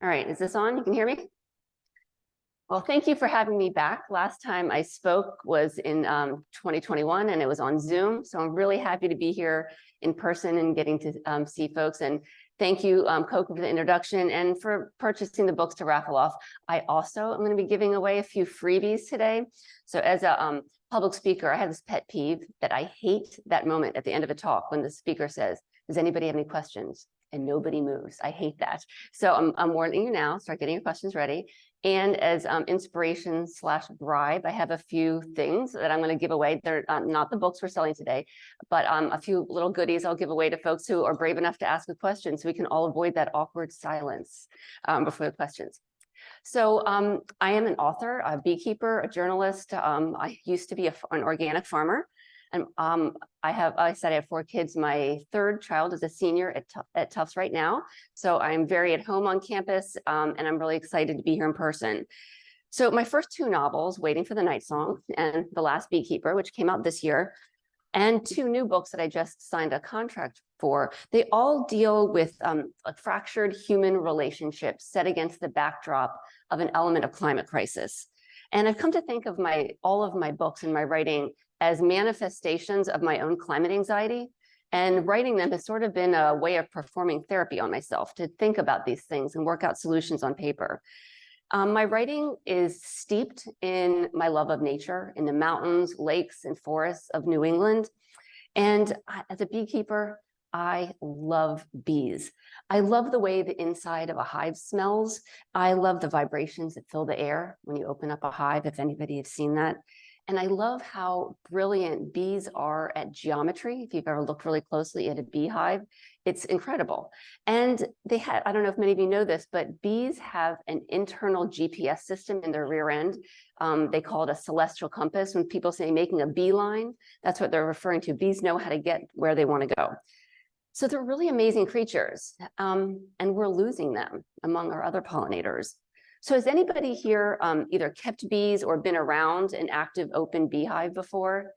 All right, is this on? You can hear me? Well, thank you for having me back. Last time I spoke was in 2021 and it was on Zoom. So I'm really happy to be here in person and getting to see folks. And thank you, Coco, for the introduction and for purchasing the books to raffle off. I also am going to be giving away a few freebies today. So as a public speaker, I have this pet peeve that I hate that moment at the end of a talk when the speaker says, does anybody have any questions? And nobody moves. I hate that. So I'm warning you now, start getting your questions ready. And as inspiration / bribe, I have a few things that I'm going to give away. They're not the books we're selling today, but a few little goodies I'll give away to folks who are brave enough to ask a question so we can all avoid that awkward silence before the questions. So I am an author, a beekeeper, a journalist. I used to be an organic farmer. And I said I have 4 kids. My 3rd child is a senior at Tufts right now. So I'm very at home on campus, and I'm really excited to be here in person. So my first 2 novels, Waiting for the Night Song and The Last Beekeeper, which came out this year, and 2 new books that I just signed a contract for, they all deal with a fractured human relationships set against the backdrop of an element of climate crisis. And I've come to think of all of my books and my writing as manifestations of my own climate anxiety, and writing them has sort of been a way of performing therapy on myself to think about these things and work out solutions on paper. My writing is steeped in my love of nature, in the mountains, lakes, and forests of New England. And as a beekeeper, I love bees. I love the way the inside of a hive smells. I love the vibrations that fill the air when you open up a hive, if anybody has seen that. And I love how brilliant bees are at geometry. If you've ever looked really closely at a beehive, it's incredible. And I don't know if many of you know this, but bees have an internal GPS system in their rear end. They call it a celestial compass. When people say making a beeline, that's what they're referring to. Bees know how to get where they want to go. So they're really amazing creatures, and we're losing them among our other pollinators. So has anybody here either kept bees or been around an active open beehive before?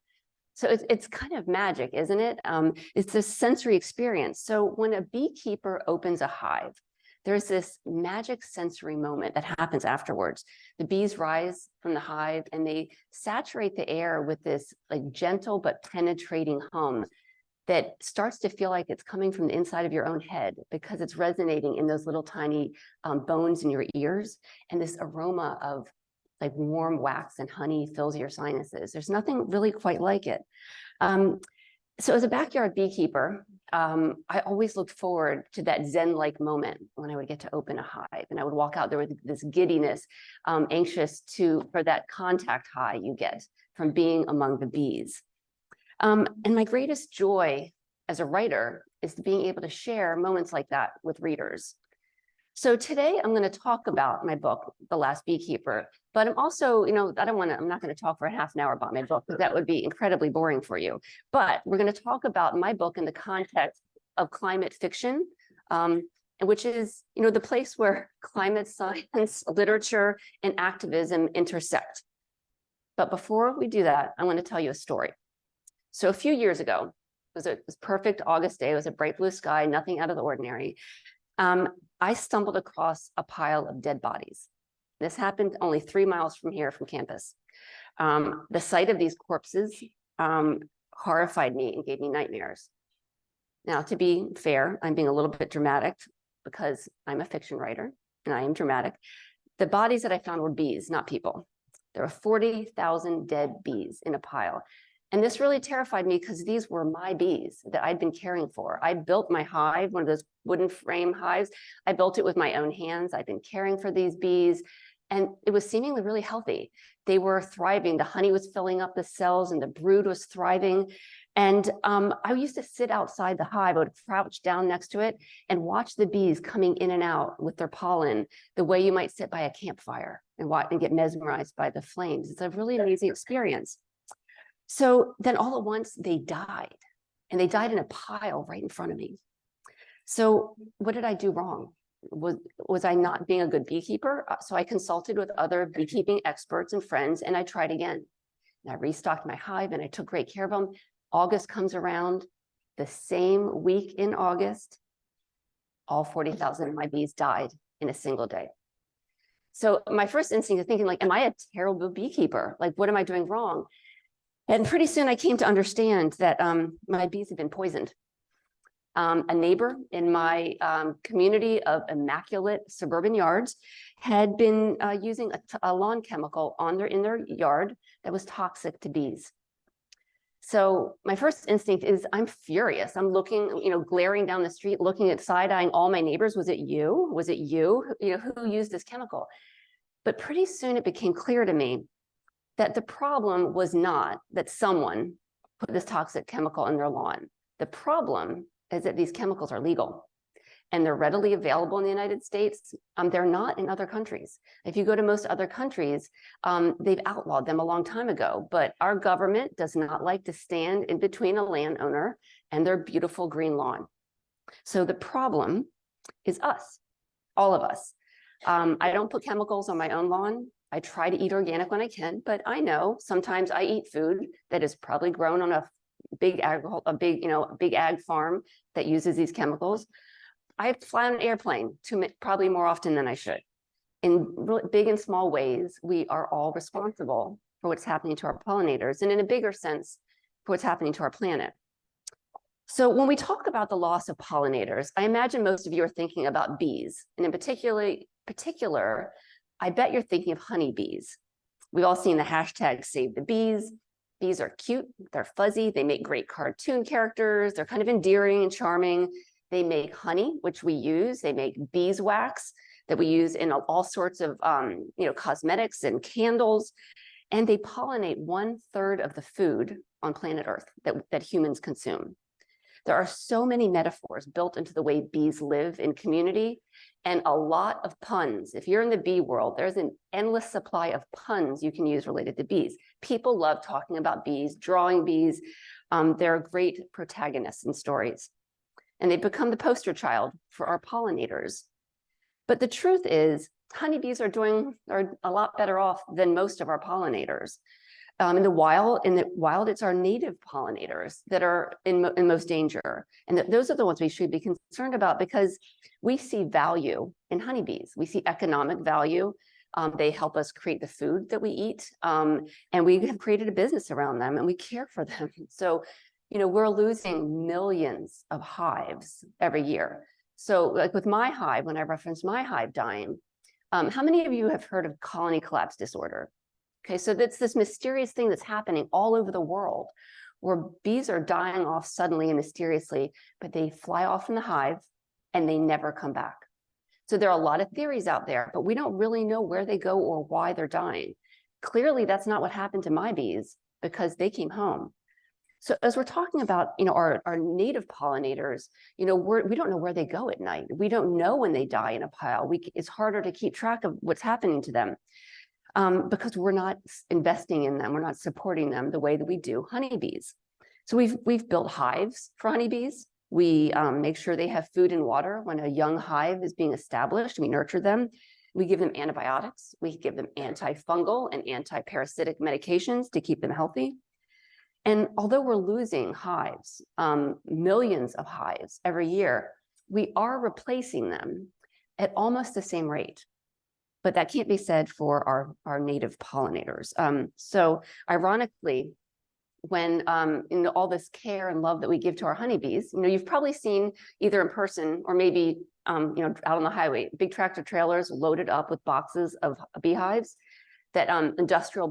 So it's kind of magic, isn't it? It's this sensory experience. So when a beekeeper opens a hive, there's this magic sensory moment that happens afterwards. The bees rise from the hive and they saturate the air with this like gentle but penetrating hum that starts to feel like it's coming from the inside of your own head because it's resonating in those little tiny bones in your ears. And this aroma of like warm wax and honey fills your sinuses. There's nothing really quite like it. So as a backyard beekeeper, I always looked forward to that Zen-like moment when I would get to open a hive. And I would walk out there with this giddiness, anxious for that contact high you get from being among the bees. And my greatest joy as a writer is being able to share moments like that with readers. So today I'm going to talk about my book, The Last Beekeeper, but I'm also, I'm not going to talk for a half an hour about my book because that would be incredibly boring for you. But we're going to talk about my book in the context of climate fiction, which is, the place where climate science, literature, and activism intersect. But before we do that, I want to tell you a story. So a few years ago, it was perfect August day. It was a bright blue sky, nothing out of the ordinary. I stumbled across a pile of dead bodies. This happened only 3 miles from here, from campus. The sight of these corpses horrified me and gave me nightmares. Now, to be fair, I'm being a little bit dramatic because I'm a fiction writer and I am dramatic. The bodies that I found were bees, not people. There were 40,000 dead bees in a pile. And this really terrified me because these were my bees that I'd been caring for. I built my hive, one of those wooden frame hives. I built it with my own hands. I'd been caring for these bees, and it was seemingly really healthy. They were thriving. The honey was filling up the cells and the brood was thriving. And I used to sit outside the hive. I would crouch down next to it and watch the bees coming in and out with their pollen, the way you might sit by a campfire and get mesmerized by the flames. It's a really amazing experience. So then all at once they died, and they died in a pile right in front of me. So what did I do wrong? Was I not being a good beekeeper? So I consulted with other beekeeping experts and friends, and I tried again. And I restocked my hive and I took great care of them. August comes around, the same week in August, all 40,000 of my bees died in a single day. So my first instinct is thinking like, am I a terrible beekeeper? Like, what am I doing wrong? And pretty soon I came to understand that my bees had been poisoned. A neighbor in my community of immaculate suburban yards had been using a lawn chemical in their yard that was toxic to bees. So my first instinct is I'm furious. I'm looking, glaring down the street, looking at side-eyeing all my neighbors. Was it you? Was it you? Who used this chemical? But pretty soon it became clear to me that the problem was not that someone put this toxic chemical in their lawn. The problem is that these chemicals are legal and they're readily available in the United States. They're not in other countries. If you go to most other countries, they've outlawed them a long time ago, but our government does not like to stand in between a landowner and their beautiful green lawn. So the problem is us, all of us. I don't put chemicals on my own lawn. I try to eat organic when I can, but I know sometimes I eat food that is probably grown on a big ag farm that uses these chemicals. I fly on an airplane probably more often than I should. In big and small ways, we are all responsible for what's happening to our pollinators, and in a bigger sense, for what's happening to our planet. So when we talk about the loss of pollinators, I imagine most of you are thinking about bees, and in particular, I bet you're thinking of honeybees. We've all seen the hashtag Save the Bees. Bees are cute, they're fuzzy, they make great cartoon characters, they're kind of endearing and charming. They make honey, which we use. They make beeswax that we use in all sorts of cosmetics and candles. And they pollinate 1/3 of the food on planet Earth that humans consume. There are so many metaphors built into the way bees live in community and a lot of puns. If you're in the bee world, there's an endless supply of puns you can use related to bees. People love talking about bees, drawing bees. They're great protagonists in stories. And they become the poster child for our pollinators. But the truth is, honeybees are a lot better off than most of our pollinators. In the wild, it's our native pollinators that are in most danger. And those are the ones we should be concerned about because we see value in honeybees. We see economic value. They help us create the food that we eat. And we have created a business around them and we care for them. So, we're losing millions of hives every year. So like with my hive, when I reference my hive dying, how many of you have heard of colony collapse disorder? Okay, so that's this mysterious thing that's happening all over the world where bees are dying off suddenly and mysteriously, but they fly off from the hive and they never come back. So there are a lot of theories out there, but we don't really know where they go or why they're dying. Clearly, that's not what happened to my bees because they came home. So as we're talking about, our native pollinators, we don't know where they go at night. We don't know when they die in a pile. It's harder to keep track of what's happening to them because we're not investing in them. We're not supporting them the way that we do honeybees. So we've built hives for honeybees. We make sure they have food and water when a young hive is being established. We nurture them. We give them antibiotics. We give them antifungal and anti-parasitic medications to keep them healthy. And although we're losing hives, millions of hives every year, we are replacing them at almost the same rate. But that can't be said for our native pollinators. So ironically, when in all this care and love that we give to our honeybees, you've probably seen either in person or maybe out on the highway, big tractor trailers loaded up with boxes of beehives that industrial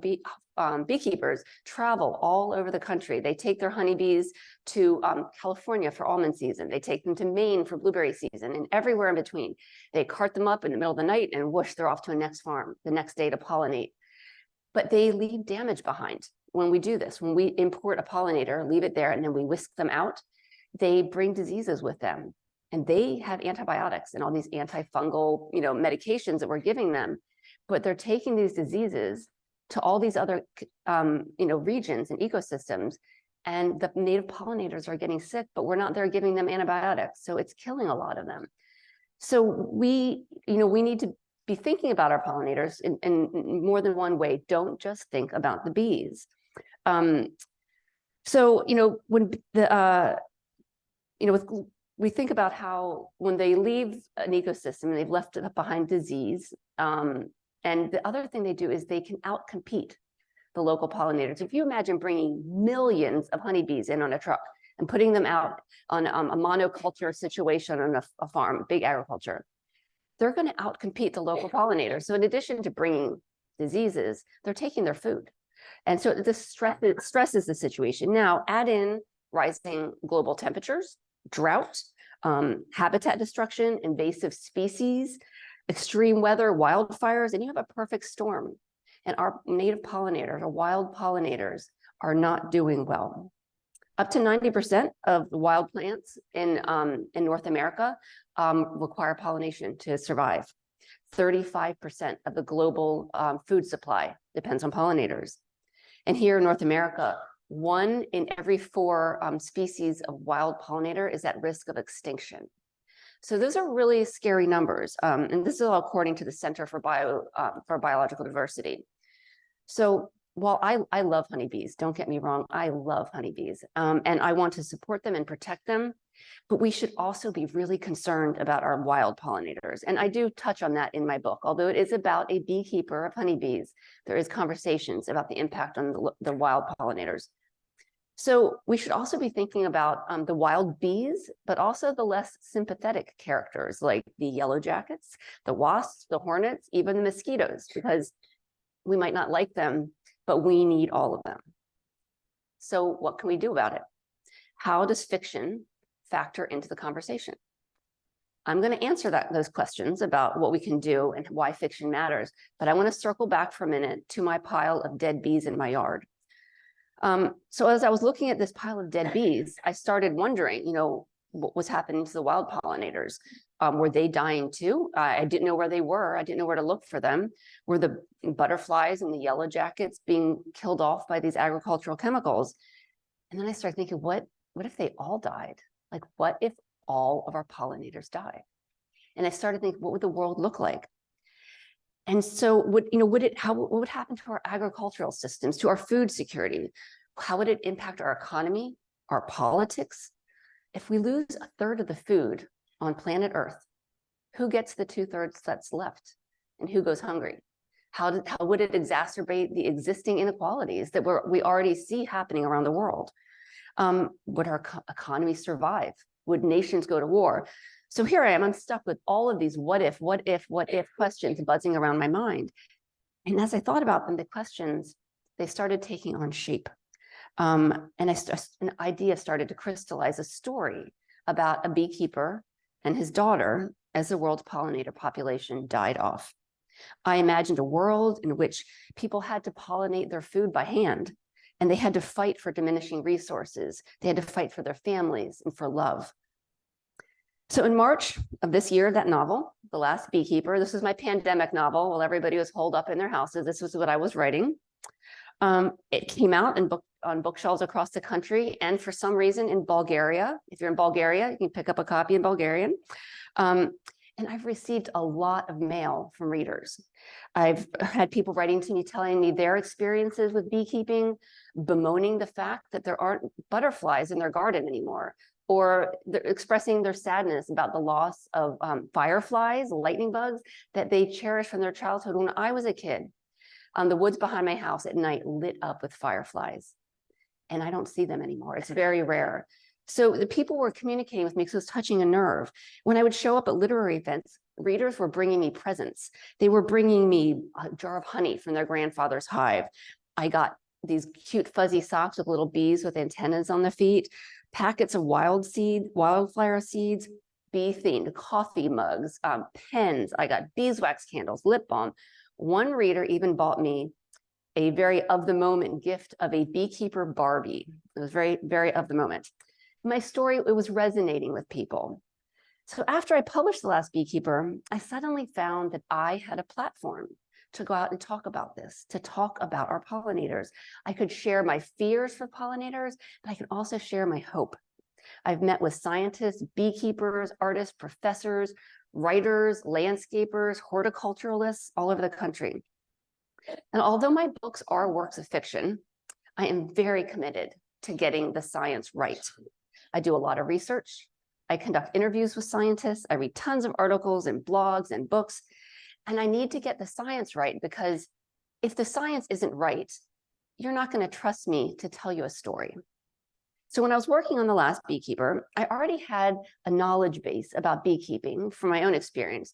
beekeepers travel all over the country. They take their honeybees to California for almond season. They take them to Maine for blueberry season and everywhere in between. They cart them up in the middle of the night and whoosh, they're off to a next farm the next day to pollinate. But they leave damage behind when we do this. When we import a pollinator, leave it there, and then we whisk them out, they bring diseases with them. And they have antibiotics and all these antifungal, medications that we're giving them. But they're taking these diseases to all these other, regions and ecosystems, and the native pollinators are getting sick, but we're not there giving them antibiotics, so it's killing a lot of them. So we need to be thinking about our pollinators in more than one way. Don't just think about the bees. When with we think about how when they leave an ecosystem, they've left behind disease. And the other thing they do is they can outcompete the local pollinators. If you imagine bringing millions of honeybees in on a truck and putting them out on a monoculture situation on a farm, big agriculture, they're going to outcompete the local pollinators. So in addition to bringing diseases, they're taking their food. And so this stresses the situation. Now, add in rising global temperatures, drought, habitat destruction, invasive species, extreme weather, wildfires, and you have a perfect storm. And our native pollinators, our wild pollinators, are not doing well. Up to 90% of the wild plants in North America require pollination to survive. 35% of the global food supply depends on pollinators. And here in North America, 1 in every 4 species of wild pollinator is at risk of extinction. So those are really scary numbers. And this is all according to the Center for Biological Diversity. So while I love honeybees, don't get me wrong, I love honeybees, and I want to support them and protect them, but we should also be really concerned about our wild pollinators. And I do touch on that in my book, although it is about a beekeeper of honeybees. There is conversations about the impact on the wild pollinators. So we should also be thinking about the wild bees, but also the less sympathetic characters like the yellow jackets, the wasps, the hornets, even the mosquitoes, because we might not like them, but we need all of them. So what can we do about it? How does fiction factor into the conversation? I'm going to answer those questions about what we can do and why fiction matters, but I want to circle back for a minute to my pile of dead bees in my yard. So as I was looking at this pile of dead bees, I started wondering, what was happening to the wild pollinators? Were they dying too? I didn't know where they were. I didn't know where to look for them. Were the butterflies and the yellow jackets being killed off by these agricultural chemicals? And then I started thinking, what if they all died? Like, what if all of our pollinators died? And I started thinking, what would the world look like? And so what would happen to our agricultural systems, to our food security? How would it impact our economy, our politics? If we lose 1/3 of the food on planet Earth, who gets the 2/3 that's left, and who goes hungry? How would it exacerbate the existing inequalities that we already see happening around the world? Would our economy survive? Would nations go to war? So here I am, I'm stuck with all of these what if questions buzzing around my mind. And as I thought about them, the questions, they started taking on shape. And an idea started to crystallize, a story about a beekeeper and his daughter as the world's pollinator population died off. I imagined a world in which people had to pollinate their food by hand, and they had to fight for diminishing resources. They had to fight for their families and for love. So in March of this year, that novel, The Last Beekeeper, this was my pandemic novel while everybody was holed up in their houses. This was what I was writing. It came out on bookshelves across the country, and for some reason in Bulgaria. If you're in Bulgaria, you can pick up a copy in Bulgarian. And I've received a lot of mail from readers. I've had people writing to me telling me their experiences with beekeeping, bemoaning the fact that there aren't butterflies in their garden anymore, or they're expressing their sadness about the loss of fireflies, lightning bugs that they cherished from their childhood. When I was a kid, the woods behind my house at night lit up with fireflies, and I don't see them anymore. It's very rare. So the people were communicating with me, so it was touching a nerve. When I would show up at literary events, readers were bringing me presents. They were bringing me a jar of honey from their grandfather's hive. I got these cute fuzzy socks with little bees with antennas on the feet, packets of wildflower seeds, bee-themed coffee mugs, pens. I got beeswax candles, lip balm. One reader even bought me a very of the moment gift of a beekeeper Barbie. It was very, very of the moment. My story, it was resonating with people. So after I published The Last Beekeeper, I suddenly found that I had a platform to go out and talk about this, to talk about our pollinators. I could share my fears for pollinators, but I could also share my hope. I've met with scientists, beekeepers, artists, professors, writers, landscapers, horticulturalists all over the country. And although my books are works of fiction, I am very committed to getting the science right. I do a lot of research. I conduct interviews with scientists. I read tons of articles and blogs and books. And I need to get the science right, because if the science isn't right, you're not going to trust me to tell you a story. So when I was working on The Last Beekeeper, I already had a knowledge base about beekeeping from my own experience.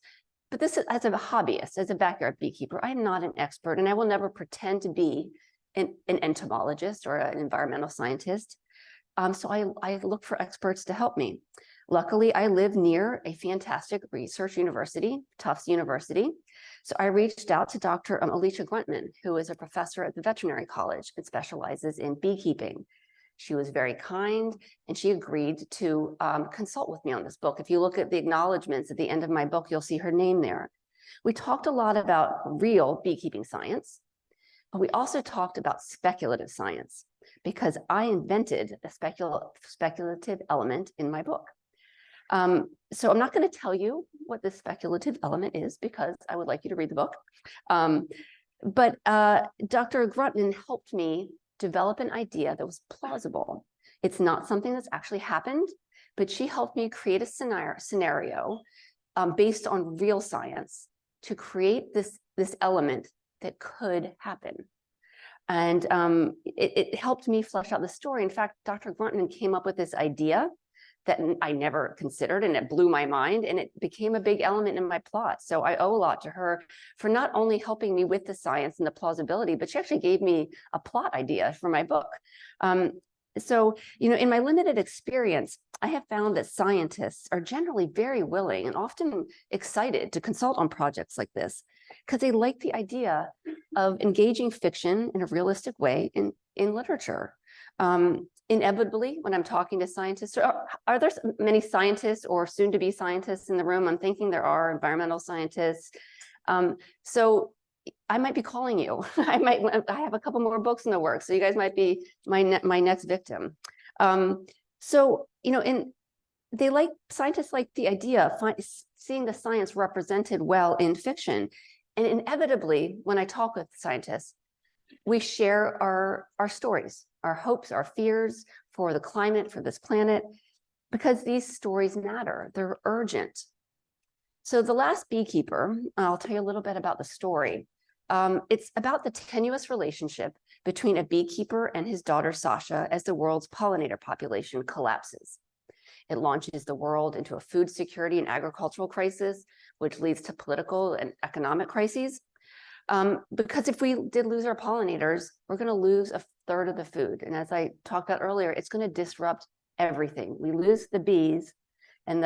But this is as a hobbyist, as a backyard beekeeper, I'm not an expert, and I will never pretend to be an entomologist or an environmental scientist. So I look for experts to help me. Luckily, I live near a fantastic research university, Tufts University. So I reached out to Dr. Alicia Gruntman, who is a professor at the veterinary college and specializes in beekeeping. She was very kind, and she agreed to consult with me on this book. If you look at the acknowledgements at the end of my book, you'll see her name there. We talked a lot about real beekeeping science, but we also talked about speculative science, because I invented a speculative element in my book. So I'm not going to tell you what the speculative element is, because I would like you to read the book. But Dr. Gruntman helped me develop an idea that was plausible. It's not something that's actually happened, but she helped me create a scenario based on real science to create this element that could happen. And it helped me flesh out the story. In fact, Dr. Gruntman came up with this idea that I never considered, and it blew my mind, and it became a big element in my plot. So I owe a lot to her for not only helping me with the science and the plausibility, but she actually gave me a plot idea for my book. So, in my limited experience, I have found that scientists are generally very willing and often excited to consult on projects like this, because they like the idea of engaging fiction in a realistic way in literature. Inevitably, when I'm talking to scientists, are there many scientists or soon-to-be scientists in the room? I'm thinking there are environmental scientists. So I might be calling you. I have a couple more books in the works, so you guys might be my next victim. Scientists like the idea of seeing the science represented well in fiction. And inevitably, when I talk with scientists, we share our stories, our hopes, our fears for the climate, for this planet, because these stories matter. They're urgent. So The Last Beekeeper, I'll tell you a little bit about the story. It's about the tenuous relationship between a beekeeper and his daughter, Sasha, as the world's pollinator population collapses. It launches the world into a food security and agricultural crisis, which leads to political and economic crises. Because if we did lose our pollinators, we're going to lose a third of the food. And as I talked about earlier, it's going to disrupt everything. We lose the bees and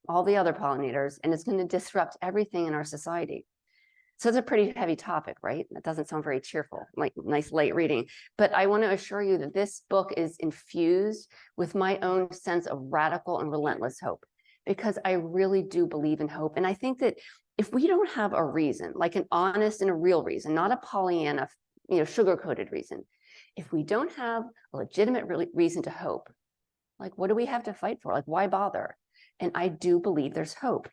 all the other pollinators, and it's going to disrupt everything in our society. So it's a pretty heavy topic, right? That doesn't sound very cheerful, like nice light reading. But I want to assure you that this book is infused with my own sense of radical and relentless hope, because I really do believe in hope. And I think that if we don't have a reason, like an honest and a real reason, not a Pollyanna, sugar-coated reason, if we don't have a legitimate reason to hope, like what do we have to fight for? Like, why bother? And I do believe there's hope.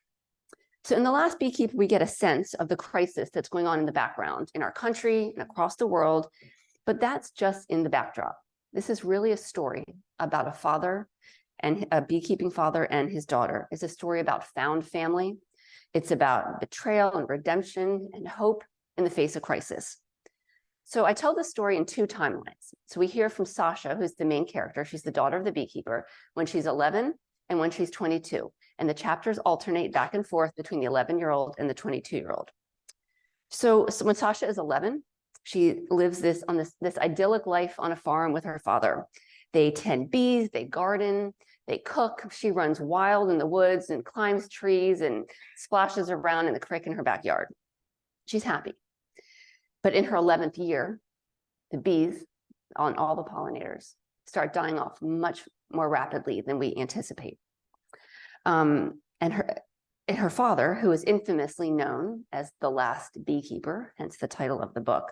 So in The Last Beekeeper, we get a sense of the crisis that's going on in the background in our country and across the world, but that's just in the backdrop. This is really a story about a father and a beekeeping father and his daughter. It's a story about found family. It's about betrayal and redemption and hope in the face of crisis. So I tell this story in two timelines. So we hear from Sasha, who's the main character. She's the daughter of the beekeeper, when she's 11 and when she's 22. And the chapters alternate back and forth between the 11-year-old and the 22-year-old. So when Sasha is 11, she lives this idyllic life on a farm with her father. They tend bees, they garden, they cook. She runs wild in the woods and climbs trees and splashes around in the creek in her backyard. She's happy. But in her 11th year, the bees on all the pollinators start dying off much more rapidly than we anticipate. And her father, who is infamously known as the Last Beekeeper, hence the title of the book,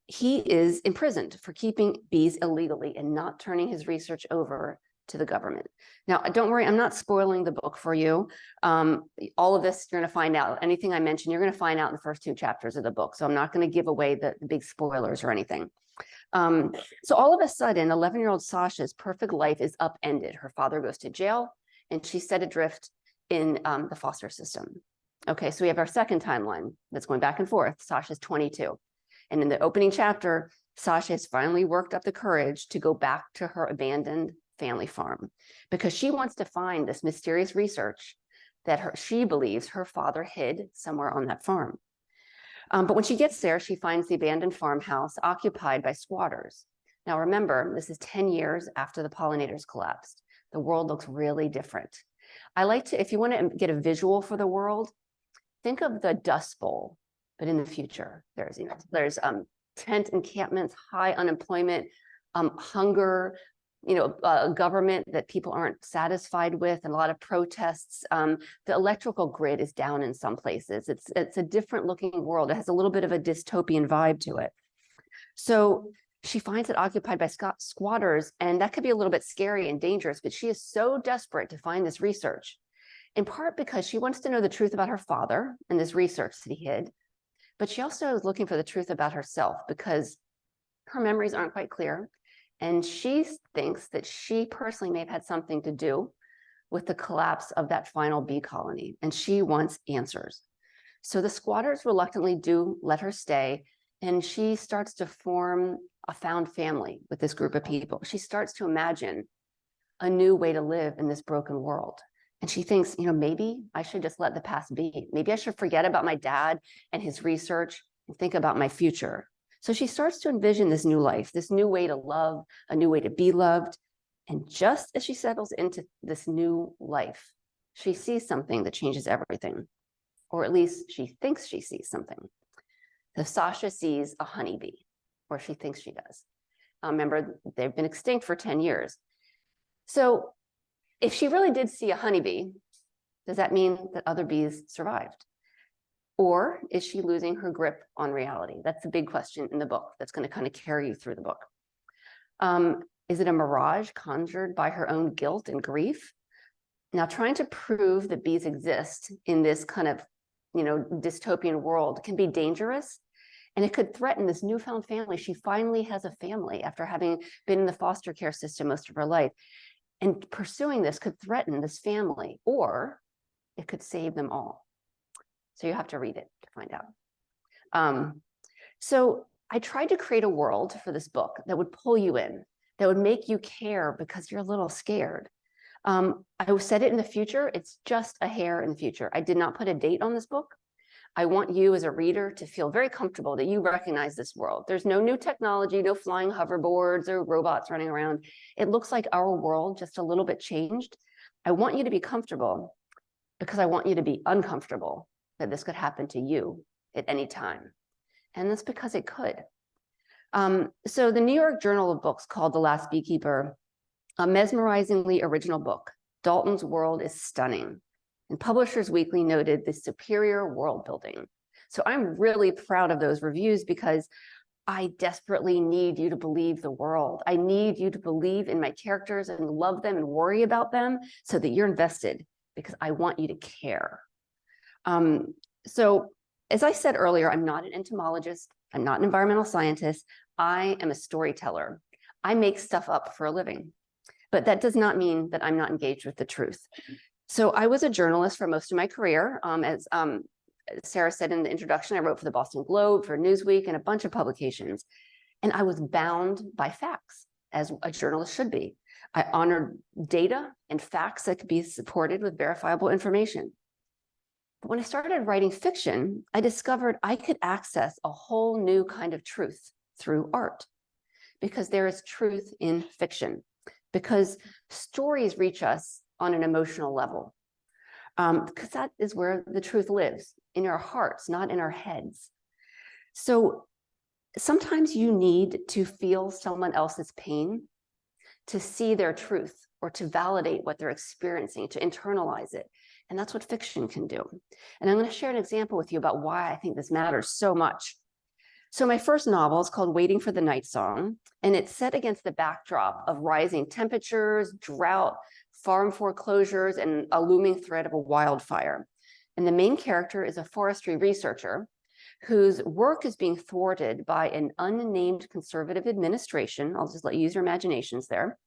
he is imprisoned for keeping bees illegally and not turning his research over to the government. Now, don't worry, I'm not spoiling the book for you. All of this, you're going to find out. Anything I mentioned, you're going to find out in the first two chapters of the book. So I'm not going to give away the big spoilers or anything. So all of a sudden, 11-year-old Sasha's perfect life is upended. Her father goes to jail. and she's set adrift in the foster system. Okay, so we have our second timeline that's going back and forth. Sasha's 22. And in the opening chapter, Sasha has finally worked up the courage to go back to her abandoned family farm because she wants to find this mysterious research that she believes her father hid somewhere on that farm. But when she gets there, she finds the abandoned farmhouse occupied by squatters. Now, remember, this is 10 years after the pollinators collapsed. The world looks really different. I like to, if you want to get a visual for the world, think of the Dust Bowl, but in the future. There's tent encampments, high unemployment, hunger, a government that people aren't satisfied with, and a lot of protests. The electrical grid is down in some places. It's a different looking world. It has a little bit of a dystopian vibe to it. So she finds it occupied by squatters, and that could be a little bit scary and dangerous, but she is so desperate to find this research, in part because she wants to know the truth about her father and this research that he hid, but she also is looking for the truth about herself because her memories aren't quite clear. And she thinks that she personally may have had something to do with the collapse of that final bee colony, and she wants answers. So the squatters reluctantly do let her stay, and she starts to form a found family with this group of people. She starts to imagine a new way to live in this broken world. And she thinks, maybe I should just let the past be. Maybe I should forget about my dad and his research and think about my future. So she starts to envision this new life, this new way to love, a new way to be loved. And just as she settles into this new life, she sees something that changes everything, or at least she thinks she sees something. So Sasha sees a honeybee, or she thinks she does. Remember, they've been extinct for 10 years. So if she really did see a honeybee, does that mean that other bees survived? Or is she losing her grip on reality? That's the big question in the book that's going to kind of carry you through the book. Is it a mirage conjured by her own guilt and grief? Now, trying to prove that bees exist in this kind of, dystopian world can be dangerous, and it could threaten this newfound family. She finally has a family after having been in the foster care system most of her life. And pursuing this could threaten this family, or it could save them all. So you have to read it to find out. So I tried to create a world for this book that would pull you in, that would make you care because you're a little scared. I said it in the future. It's just a hair in the future. I did not put a date on this book. I want you as a reader to feel very comfortable that you recognize this world. There's no new technology, no flying hoverboards or robots running around. It looks like our world, just a little bit changed. I want you to be comfortable because I want you to be uncomfortable that this could happen to you at any time. And that's because it could. So the New York Journal of Books called The Last Beekeeper a mesmerizingly original book. Dalton's world is stunning. And Publishers Weekly noted the superior world building. So I'm really proud of those reviews because I desperately need you to believe the world. I need you to believe in my characters and love them and worry about them so that you're invested, because I want you to care. So as I said earlier, I'm not an entomologist. I'm not an environmental scientist. I am a storyteller. I make stuff up for a living, but that does not mean that I'm not engaged with the truth. So I was a journalist for most of my career. As Sarah said in the introduction, I wrote for the Boston Globe, for Newsweek, and a bunch of publications. And I was bound by facts, as a journalist should be. I honored data and facts that could be supported with verifiable information. But when I started writing fiction, I discovered I could access a whole new kind of truth through art, because there is truth in fiction, because stories reach us on an emotional level, because that is where the truth lives, in our hearts, not in our heads. So sometimes you need to feel someone else's pain to see their truth, or to validate what they're experiencing, to internalize it. And that's what fiction can do. And I'm going to share an example with you about why I think this matters so much. So my first novel is called Waiting for the Night Song, and it's set against the backdrop of rising temperatures, drought, farm foreclosures, and a looming threat of a wildfire. And the main character is a forestry researcher whose work is being thwarted by an unnamed conservative administration, I'll just let you use your imaginations there,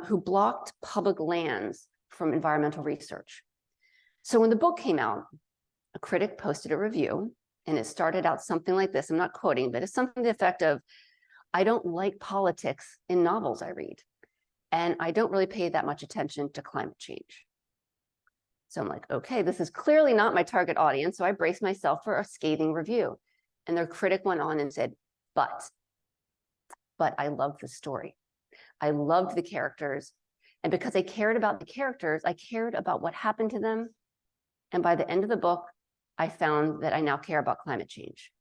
who blocked public lands from environmental research. So when the book came out, a critic posted a review, and it started out something like this. I'm not quoting, but it's something to the effect of, I don't like politics in novels I read, and I don't really pay that much attention to climate change. So I'm like, okay, this is clearly not my target audience. So I braced myself for a scathing review. And their critic went on and said, but I loved the story. I loved the characters. And because I cared about the characters, I cared about what happened to them. And by the end of the book, I found that I now care about climate change.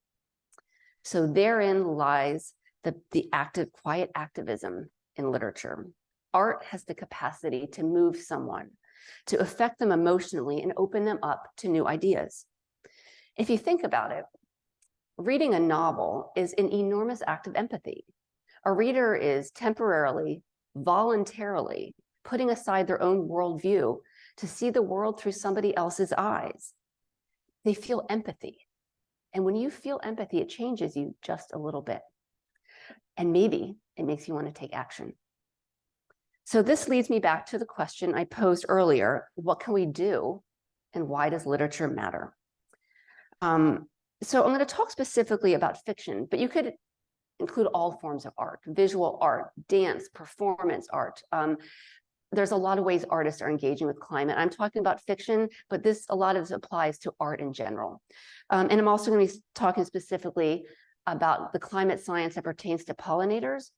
So therein lies the active, quiet activism in literature. Art has the capacity to move someone, to affect them emotionally and open them up to new ideas. If you think about it, reading a novel is an enormous act of empathy. A reader is temporarily, voluntarily putting aside their own worldview to see the world through somebody else's eyes. They feel empathy. And when you feel empathy, it changes you just a little bit. And maybe it makes you want to take action. So this leads me back to the question I posed earlier: what can we do, and why does literature matter? So I'm going to talk specifically about fiction, but you could include all forms of art: visual art, dance, performance art. There's a lot of ways artists are engaging with climate. I'm talking about fiction, but a lot of this applies to art in general. And I'm also going to be talking specifically about the climate science that pertains to pollinators,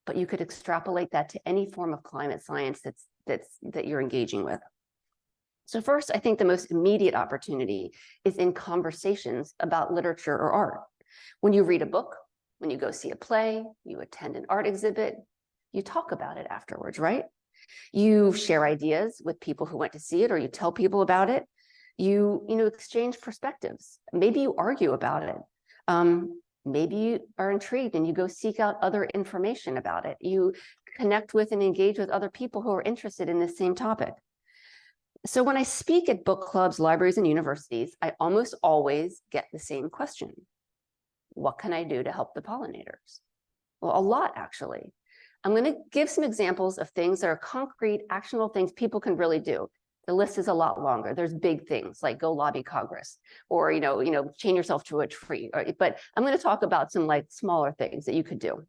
but you could extrapolate that to any form of climate science that you're engaging with. So first, I think the most immediate opportunity is in conversations about literature or art. When you read a book, when you go see a play, you attend an art exhibit, you talk about it afterwards, right? You share ideas with people who went to see it, or you tell people about it. You exchange perspectives. Maybe you argue about it. Maybe you are intrigued and you go seek out other information about it. You connect with and engage with other people who are interested in the same topic. So when I speak at book clubs, libraries, and universities, I almost always get the same question: what can I do to help the pollinators? Well, a lot, actually. I'm going to give some examples of things that are concrete, actionable things people can really do. The list is a lot longer. There's big things like go lobby Congress, or chain yourself to a tree. But I'm going to talk about some smaller things that you could do.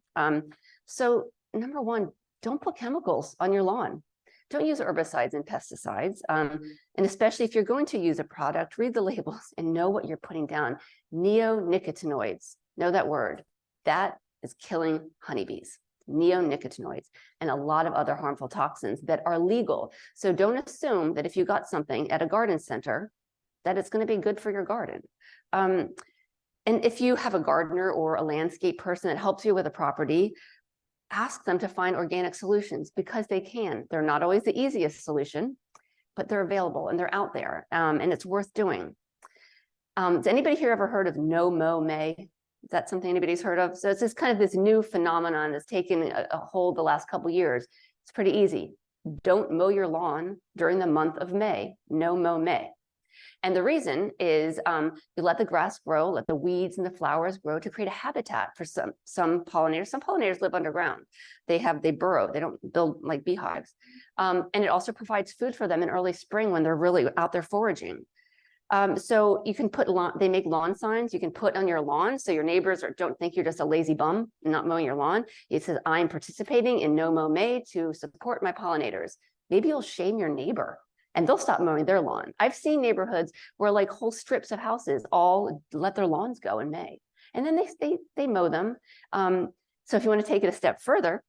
So number one, don't put chemicals on your lawn. Don't use herbicides and pesticides. And especially if you're going to use a product, read the labels and know what you're putting down. Neonicotinoids, know that word. That is killing honeybees. Neonicotinoids and a lot of other harmful toxins that are legal. So don't assume that if you got something at a garden center, that it's going to be good for your garden. And if you have a gardener or a landscape person that helps you with a property, ask them to find organic solutions, because they can. They're not always the easiest solution, but they're available and they're out there, and it's worth doing. Has anybody here ever heard of No Mow May? Is that something anybody's heard of? So it's just kind of this new phenomenon that's taken a hold the last couple of years. It's pretty easy. Don't mow your lawn during the month of May. No Mow May. And the reason is you let the grass grow, let the weeds and the flowers grow to create a habitat for some pollinators. Some pollinators live underground. They burrow. They don't build like beehives. And it also provides food for them in early spring when they're really out there foraging. So you can they make lawn signs you can put on your lawn so your neighbors don't think you're just a lazy bum not mowing your lawn. It says, I'm participating in No Mow May to support my pollinators. Maybe you'll shame your neighbor and they'll stop mowing their lawn. I've seen neighborhoods where whole strips of houses all let their lawns go in May, and then they mow them. So if you want to take it a step further,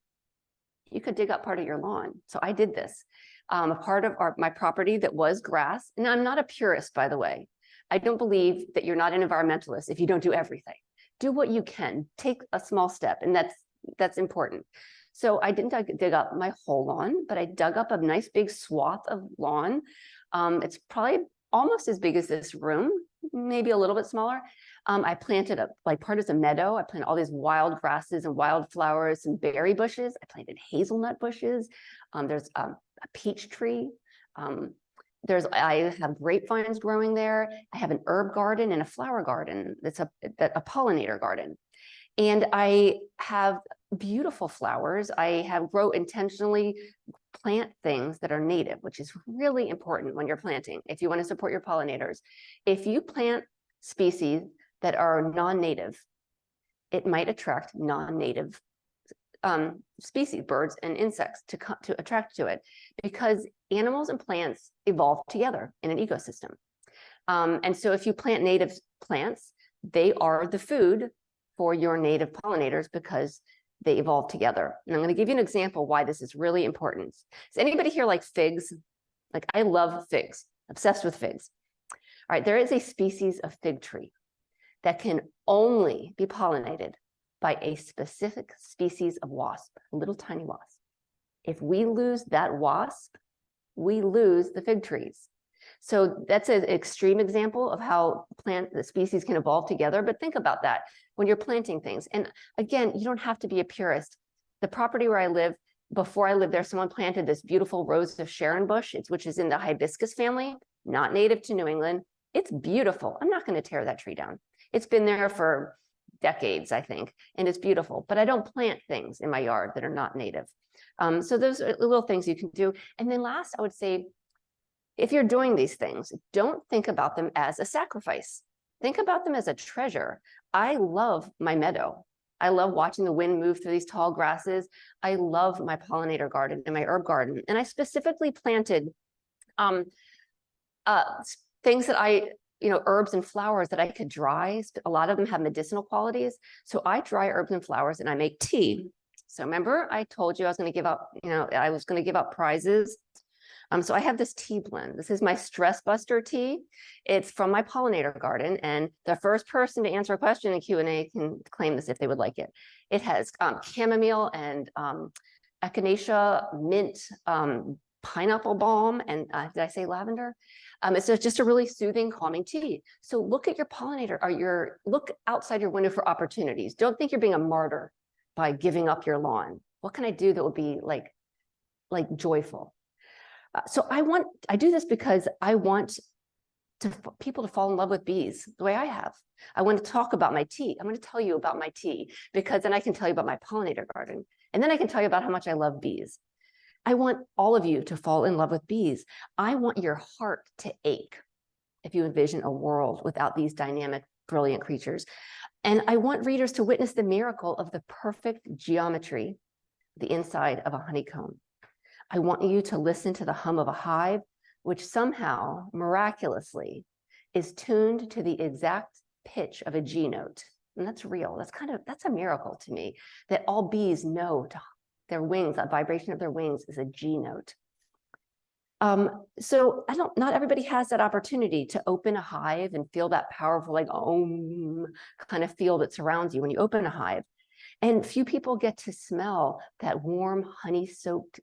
you could dig up part of your lawn. So I did this. A part of my property that was grass. And I'm not a purist, by the way. I don't believe that you're not an environmentalist if you don't do everything. Do what you can. Take a small step, and that's important. So I didn't dig up my whole lawn, but I dug up a nice big swath of lawn. It's probably almost as big as this room, maybe a little bit smaller. I planted part is a meadow. I planted all these wild grasses and wildflowers and berry bushes. I planted hazelnut bushes. There's a peach tree. I have grapevines growing there. I have an herb garden and a flower garden. It's a pollinator garden. And I have beautiful flowers. I have grow intentionally plant things that are native, which is really important when you're planting. If you want to support your pollinators, if you plant species that are non-native, it might attract non-native species, birds and insects to attract to it, because animals and plants evolve together in an ecosystem. And so if you plant native plants, they are the food for your native pollinators because they evolve together. And I'm going to give you an example why this is really important. Does anybody here like figs? Like, I love figs, obsessed with figs. All right, there is a species of fig tree that can only be pollinated by a specific species of wasp, a little tiny wasp. If we lose that wasp, we lose the fig trees. So that's an extreme example of how the species can evolve together. But think about that when you're planting things. And again, you don't have to be a purist. The property where I live, before I lived there, someone planted this beautiful rose of Sharon bush, which is in the hibiscus family, not native to New England. It's beautiful. I'm not going to tear that tree down. It's been there for decades, I think, and it's beautiful. But I don't plant things in my yard that are not native. So those are little things you can do. And then last, I would say, if you're doing these things, don't think about them as a sacrifice. Think about them as a treasure. I love my meadow. I love watching the wind move through these tall grasses. I love my pollinator garden and my herb garden. And I specifically planted things that herbs and flowers that I could dry. A lot of them have medicinal qualities. So I dry herbs and flowers and I make tea. So remember, I told you I was going to give out, I was going to give out prizes. So I have this tea blend. This is my Stress Buster tea. It's from my pollinator garden, and the first person to answer a question in Q&A can claim this if they would like it. It has chamomile and echinacea, mint, pineapple balm, and did I say lavender? It's just a really soothing, calming tea. So look at your pollinator, look outside your window for opportunities. Don't think you're being a martyr by giving up your lawn. What can I do that would be like joyful? So I do this because I want people to fall in love with bees the way I have. I want to talk about my tea. I'm going to tell you about my tea, because then I can tell you about my pollinator garden. And then I can tell you about how much I love bees. I want all of you to fall in love with bees. I want your heart to ache if you envision a world without these dynamic, brilliant creatures. And I want readers to witness the miracle of the perfect geometry, the inside of a honeycomb. I want you to listen to the hum of a hive, which somehow, miraculously, is tuned to the exact pitch of a G note. And that's real. That's a miracle to me, that all bees know their wings, that vibration of their wings is a G note. So not everybody has that opportunity to open a hive and feel that powerful, like kind of feel that surrounds you when you open a hive. And few people get to smell that warm, honey-soaked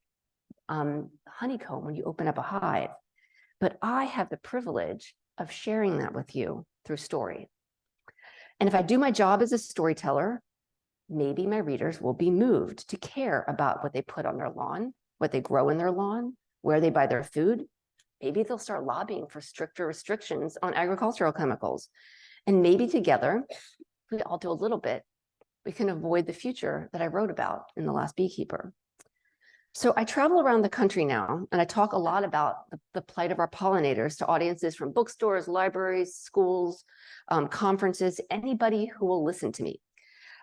honeycomb when you open up a hive. But I have the privilege of sharing that with you through story. And if I do my job as a storyteller, maybe my readers will be moved to care about what they put on their lawn, what they grow in their lawn, where they buy their food. Maybe they'll start lobbying for stricter restrictions on agricultural chemicals. And maybe together, we all do a little bit, we can avoid the future that I wrote about in The Last Beekeeper. So I travel around the country now, and I talk a lot about the plight of our pollinators to audiences from bookstores, libraries, schools, conferences, anybody who will listen to me.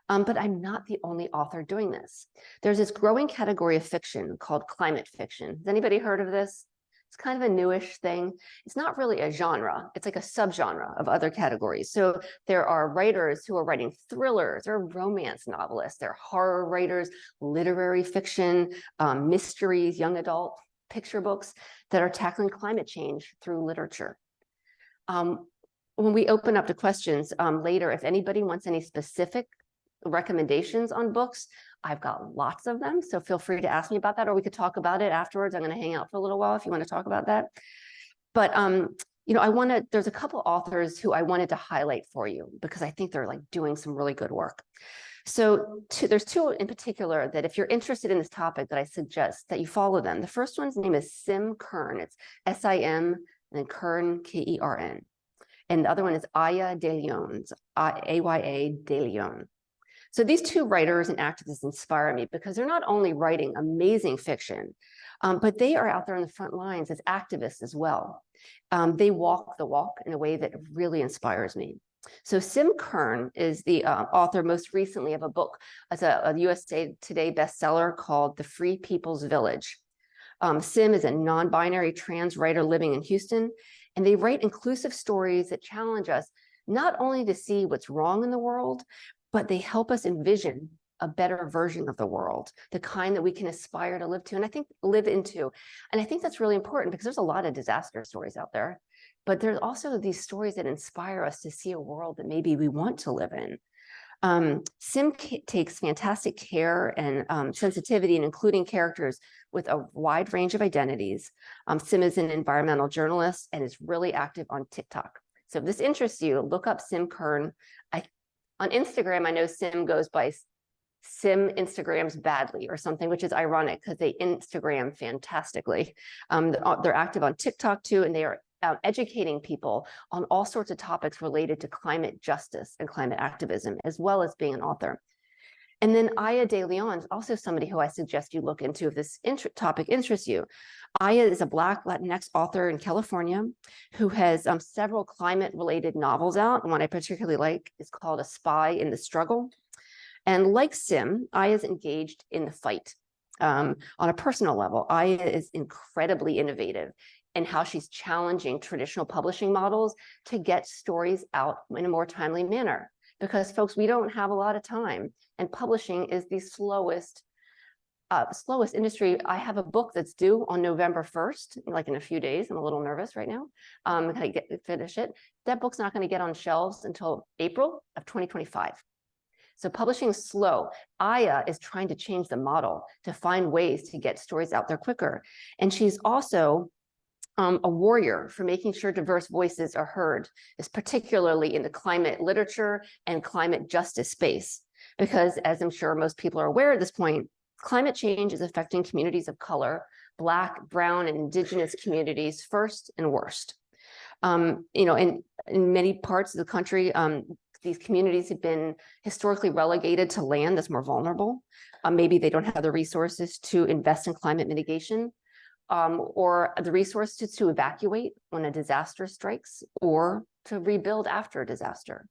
But I'm not the only author doing this. There's this growing category of fiction called climate fiction. Has anybody heard of this? It's kind of a newish thing. It's not really a genre. It's like a subgenre of other categories. So there are writers who are writing thrillers, there are romance novelists, there are horror writers, literary fiction, mysteries, young adult picture books that are tackling climate change through literature. When we open up to questions later, if anybody wants any specific recommendations on books, I've got lots of them, so feel free to ask me about that, or we could talk about it afterwards. I'm going to hang out for a little while if you want to talk about that. But there's a couple authors who I wanted to highlight for you because I think they're doing some really good work. So there's two in particular that if you're interested in this topic that I suggest that you follow them. The first one's name is Sim Kern. It's S-I-M and then Kern, K-E-R-N. And the other one is Aya de Leon, A-Y-A de Leon. So these two writers and activists inspire me because they're not only writing amazing fiction, but they are out there on the front lines as activists as well. They walk the walk in a way that really inspires me. So Sim Kern is the author most recently of a book as a USA Today bestseller called The Free People's Village. Sim is a non-binary trans writer living in Houston, and they write inclusive stories that challenge us not only to see what's wrong in the world, but they help us envision a better version of the world, the kind that we can aspire to live to, and I think live into. And I think that's really important because there's a lot of disaster stories out there, but there's also these stories that inspire us to see a world that maybe we want to live in. Sim takes fantastic care and sensitivity in including characters with a wide range of identities. Sim is an environmental journalist and is really active on TikTok. So if this interests you, look up Sim Kern. On Instagram, I know Sim goes by Sim Instagrams badly or something, which is ironic because they Instagram fantastically. They're active on TikTok too, and they are educating people on all sorts of topics related to climate justice and climate activism, as well as being an author. And then Aya De Leon is also somebody who I suggest you look into if this topic interests you. Aya is a Black Latinx author in California who has several climate-related novels out. And one I particularly like is called A Spy in the Struggle. And like Sim, Aya is engaged in the fight. On a personal level, Aya is incredibly innovative in how she's challenging traditional publishing models to get stories out in a more timely manner. Because folks, we don't have a lot of time, and publishing is the slowest industry. I have a book that's due on November 1st, like in a few days. I'm a little nervous right now. I finish it. That book's not going to get on shelves until April of 2025. So publishing is slow. Aya is trying to change the model to find ways to get stories out there quicker. And she's also a warrior for making sure diverse voices are heard, is particularly in the climate literature and climate justice space. Because as I'm sure most people are aware at this point, climate change is affecting communities of color, Black, Brown, and Indigenous communities first and worst. In many parts of the country, these communities have been historically relegated to land that's more vulnerable. Maybe they don't have the resources to invest in climate mitigation, or the resources to evacuate when a disaster strikes or to rebuild after a disaster.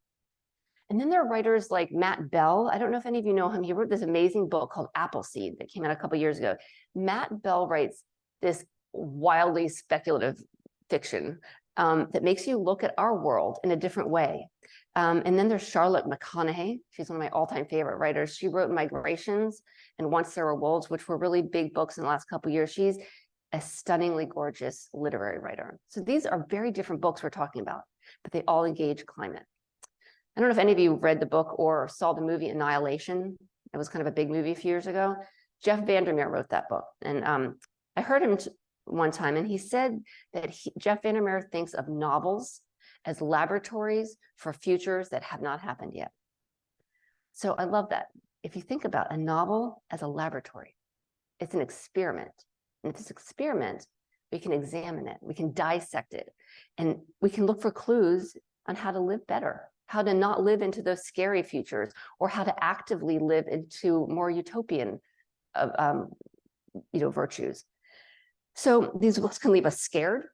And then there are writers like Matt Bell. I don't know if any of you know him. He wrote this amazing book called Appleseed that came out a couple of years ago. Matt Bell writes this wildly speculative fiction that makes you look at our world in a different way. And then there's Charlotte McConaughey. She's one of my all-time favorite writers. She wrote Migrations and Once There Were Wolves, which were really big books in the last couple of years. She's a stunningly gorgeous literary writer. So these are very different books we're talking about, but they all engage climate. I don't know if any of you read the book or saw the movie Annihilation. It was kind of a big movie a few years ago. Jeff Vandermeer wrote that book. And I heard him one time, and he said that Jeff Vandermeer thinks of novels as laboratories for futures that have not happened yet. So I love that. If you think about a novel as a laboratory, it's an experiment. And this experiment, we can examine it, we can dissect it, and we can look for clues on how to live better, how to not live into those scary futures, or how to actively live into more utopian virtues. So these books can leave us scared.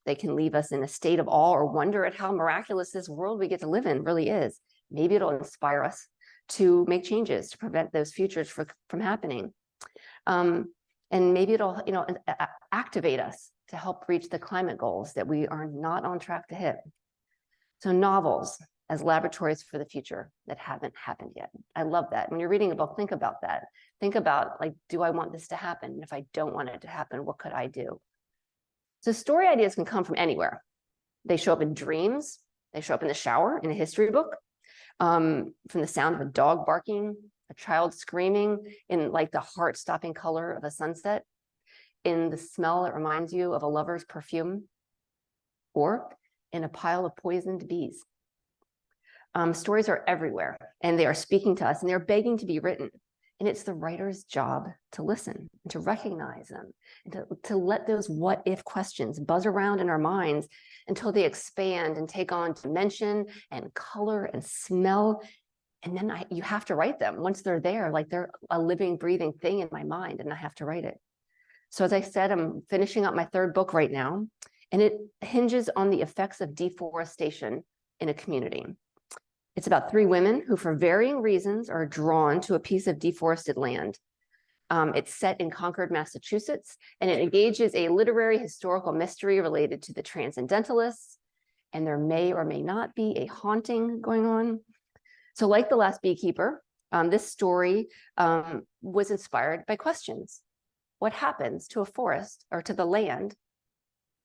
They can leave us in a state of awe or wonder at how miraculous this world we get to live in really is. Maybe it'll inspire us to make changes to prevent those futures from happening. And maybe it'll activate us to help reach the climate goals that we are not on track to hit. So novels as laboratories for the future that haven't happened yet. I love that. When you're reading a book, think about that. Think about, like, do I want this to happen? And if I don't want it to happen, what could I do? So story ideas can come from anywhere. They show up in dreams. They show up in the shower, in a history book, from the sound of a dog barking, a child screaming, in like the heart-stopping color of a sunset, in the smell that reminds you of a lover's perfume, or in a pile of poisoned bees. Stories are everywhere, and they are speaking to us, and they're begging to be written. And it's the writer's job to listen and to recognize them, and to let those what if questions buzz around in our minds until they expand and take on dimension and color and smell And then you have to write them. Once they're there, like they're a living, breathing thing in my mind, and I have to write it. So as I said, I'm finishing up my third book right now, and it hinges on the effects of deforestation in a community. It's about 3 women who, for varying reasons, are drawn to a piece of deforested land. It's set in Concord, Massachusetts, and it engages a literary historical mystery related to the transcendentalists, and there may or may not be a haunting going on. So like The Last Beekeeper, this story was inspired by questions. What happens to a forest or to the land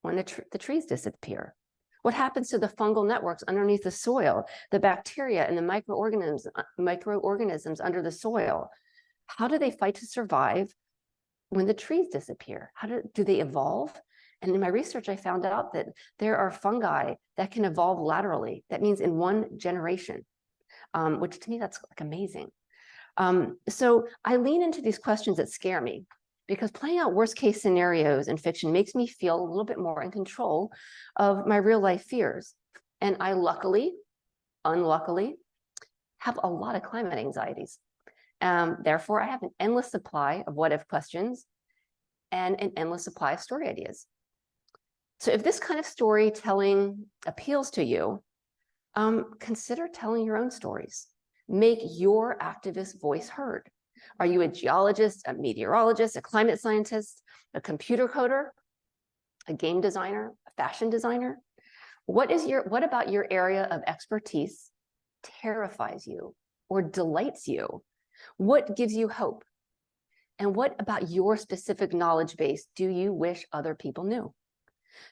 when the trees disappear? What happens to the fungal networks underneath the soil, the bacteria and the microorganisms under the soil? How do they fight to survive when the trees disappear? How do they evolve? And in my research, I found out that there are fungi that can evolve laterally. That means in 1 generation, which to me, that's like amazing. So I lean into these questions that scare me, because playing out worst case scenarios in fiction makes me feel a little bit more in control of my real life fears. And I unluckily, have a lot of climate anxieties. Therefore, I have an endless supply of what if questions and an endless supply of story ideas. So if this kind of storytelling appeals to you, consider telling your own stories. Make your activist voice heard. Are you a geologist, a meteorologist, a climate scientist, a computer coder, a game designer, a fashion designer? What about your area of expertise terrifies you or delights you? What gives you hope? And what about your specific knowledge base do you wish other people knew?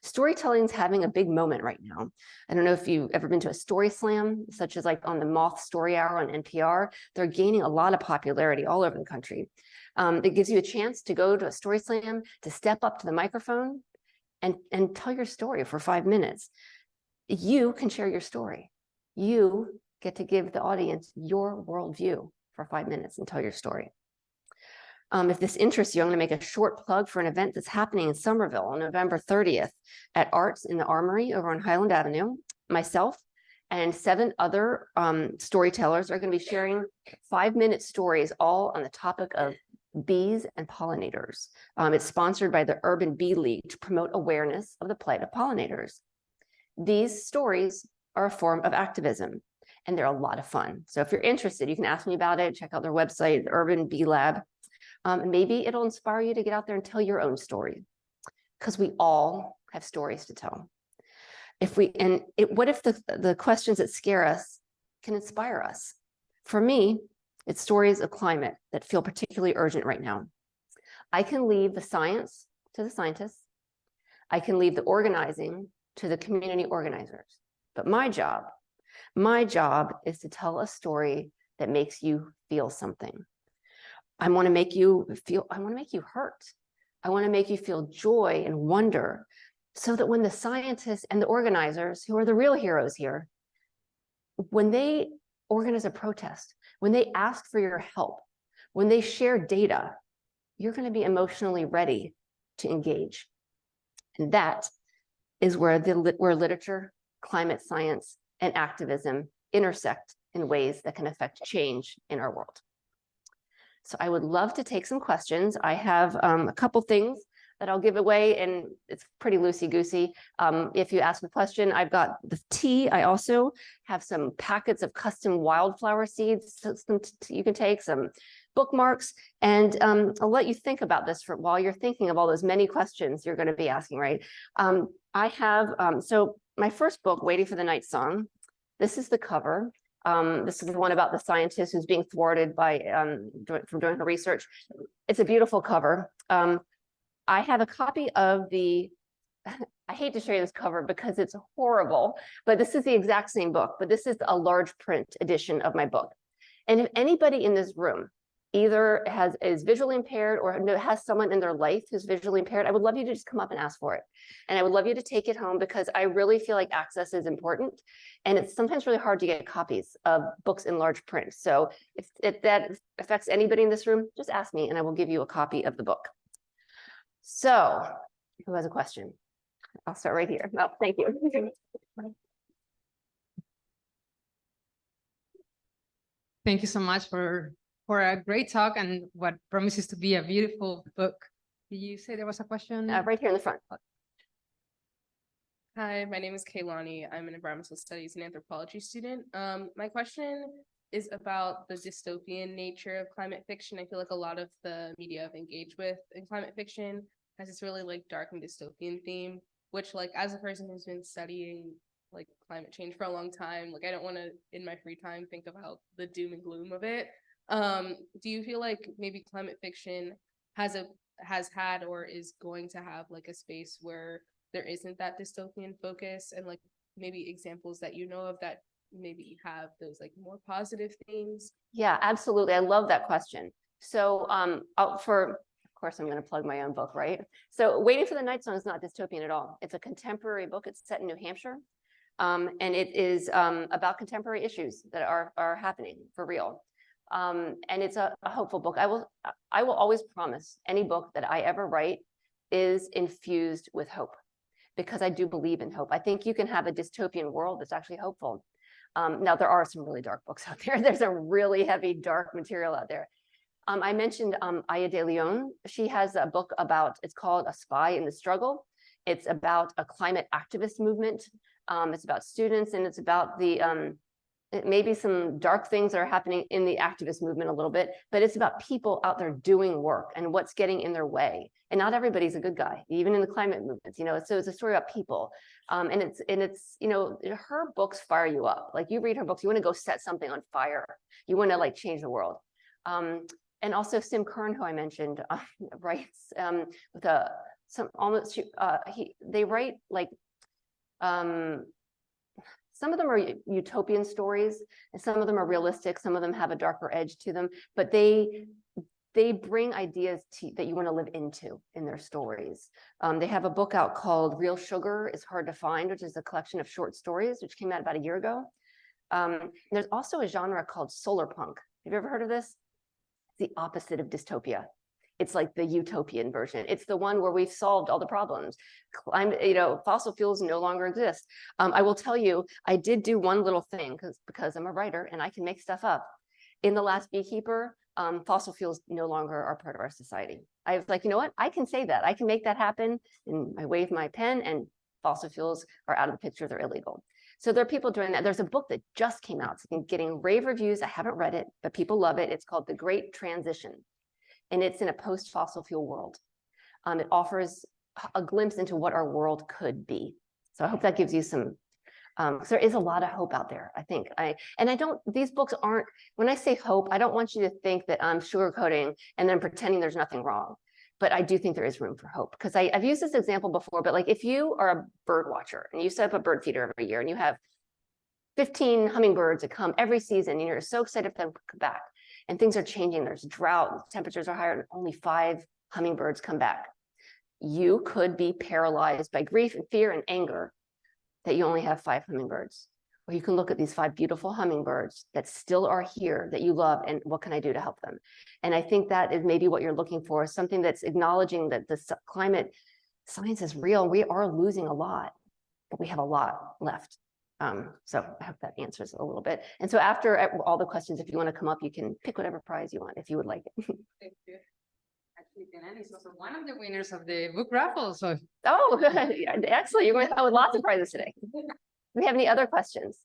Storytelling is having a big moment right now. I don't know if you've ever been to a story slam, such as like on the Moth Story Hour on NPR. They're gaining a lot of popularity all over the country. It gives you a chance to go to a story slam, to step up to the microphone and tell your story for 5 minutes. You can share your story. You get to give the audience your worldview for 5 minutes and tell your story. If this interests you, I'm going to make a short plug for an event that's happening in Somerville on November 30th at Arts in the Armory over on Highland Avenue. Myself and 7 other storytellers are going to be sharing 5-minute stories, all on the topic of bees and pollinators. It's sponsored by the Urban Bee League to promote awareness of the plight of pollinators. These stories are a form of activism, and they're a lot of fun. So if you're interested, you can ask me about it. Check out their website, the Urban Bee Lab. Maybe it'll inspire you to get out there and tell your own story, because we all have stories to tell. What if the questions that scare us can inspire us? For me, it's stories of climate that feel particularly urgent right now. I can leave the science to the scientists. I can leave the organizing to the community organizers. But my job is to tell a story that makes you feel something. I want to make you hurt. I want to make you feel joy and wonder, so that when the scientists and the organizers, who are the real heroes here, when they organize a protest, when they ask for your help, when they share data, you're going to be emotionally ready to engage. And that is where literature, climate science, and activism intersect in ways that can affect change in our world. So I would love to take some questions. I have a couple things that I'll give away, and it's pretty loosey-goosey. If you ask a question, I've got the tea. I also have some packets of custom wildflower seeds you can take, some bookmarks, and I'll let you think about this while you're thinking of all those many questions you're going to be asking, right? I have, so my first book, Waiting for the Night Song, this is the cover. This is the one about the scientist who's being thwarted by from doing her research. It's a beautiful cover. I have a copy of the, I hate to show you this cover because it's horrible, but this is the exact same book, but this is a large print edition of my book. And if anybody in this room either is visually impaired or has someone in their life who's visually impaired, I would love you to just come up and ask for it. And I would love you to take it home, because I really feel like access is important. And it's sometimes really hard to get copies of books in large print. So if that affects anybody in this room, just ask me and I will give you a copy of the book. So who has a question? I'll start right here. Oh, thank you. Thank you so much for a great talk and what promises to be a beautiful book. Did you say there was a question? Right here in the front. Hi, my name is Kaylani. I'm an environmental studies and anthropology student. My question is about the dystopian nature of climate fiction. I feel like a lot of the media I've engaged with in climate fiction has this really like dark and dystopian theme, which like as a person who's been studying like climate change for a long time, like I don't want to in my free time think about the doom and gloom of it. Do you feel like maybe climate fiction has had or is going to have like a space where there isn't that dystopian focus, and like maybe examples that you know of that maybe have those like more positive themes? Yeah, absolutely. I love that question. So of course, I'm going to plug my own book, right? So Waiting for the Night Zone is not dystopian at all. It's a contemporary book. It's set in New Hampshire. And it is about contemporary issues that are happening for real. And it's a hopeful book. I will always promise any book that I ever write is infused with hope, because I do believe in hope. I think you can have a dystopian world that's actually hopeful. Now, there are some really dark books out there. There's a really heavy, dark material out there. I mentioned Aya de Leon. She has a book it's called A Spy in the Struggle. It's about a climate activist movement. It's about students, and it's about maybe some dark things that are happening in the activist movement a little bit, but it's about people out there doing work and what's getting in their way. And not everybody's a good guy, even in the climate movements, so it's a story about people. And it's her books fire you up. Like you read her books, you want to go set something on fire. You want to like change the world. And also Sim Kern, who I mentioned, writes with they write like, some of them are utopian stories, and some of them are realistic. Some of them have a darker edge to them, but they bring ideas that you want to live into in their stories. They have a book out called Real Sugar is Hard to Find, which is a collection of short stories, which came out about a year ago. There's also a genre called solar punk. Have you ever heard of this? It's the opposite of dystopia. It's like the utopian version. It's the one where we've solved all the problems. Fossil fuels no longer exist. I will tell you, I did do one little thing because I'm a writer and I can make stuff up. In The Last Beekeeper, fossil fuels no longer are part of our society. I was like, you know what? I can say that. I can make that happen. And I wave my pen and fossil fuels are out of the picture. They're illegal. So there are people doing that. There's a book that just came out. It's getting rave reviews. I haven't read it, but people love it. It's called The Great Transition. And it's in a post-fossil fuel world. It offers a glimpse into what our world could be. So I hope that gives you some, so there is a lot of hope out there, I think. These books aren't, when I say hope, I don't want you to think that I'm sugarcoating and then pretending there's nothing wrong. But I do think there is room for hope, because I've used this example before, but like if you are a bird watcher and you set up a bird feeder every year and you have 15 hummingbirds that come every season and you're so excited for them to come back, and things are changing, there's drought, temperatures are higher, and only 5 hummingbirds come back. You could be paralyzed by grief and fear and anger that you only have 5 hummingbirds. Or you can look at these 5 beautiful hummingbirds that still are here that you love, and what can I do to help them? And I think that is maybe what you're looking for, something that's acknowledging that the climate science is real. We are losing a lot, but we have a lot left. So I hope that answers a little bit. And so after all the questions, if you want to come up, you can pick whatever prize you want, if you would like it. Thank you. Actually, Kenan is also one of the winners of the book raffle. So Excellent. You're going to come with lots of prizes today. Do we have any other questions?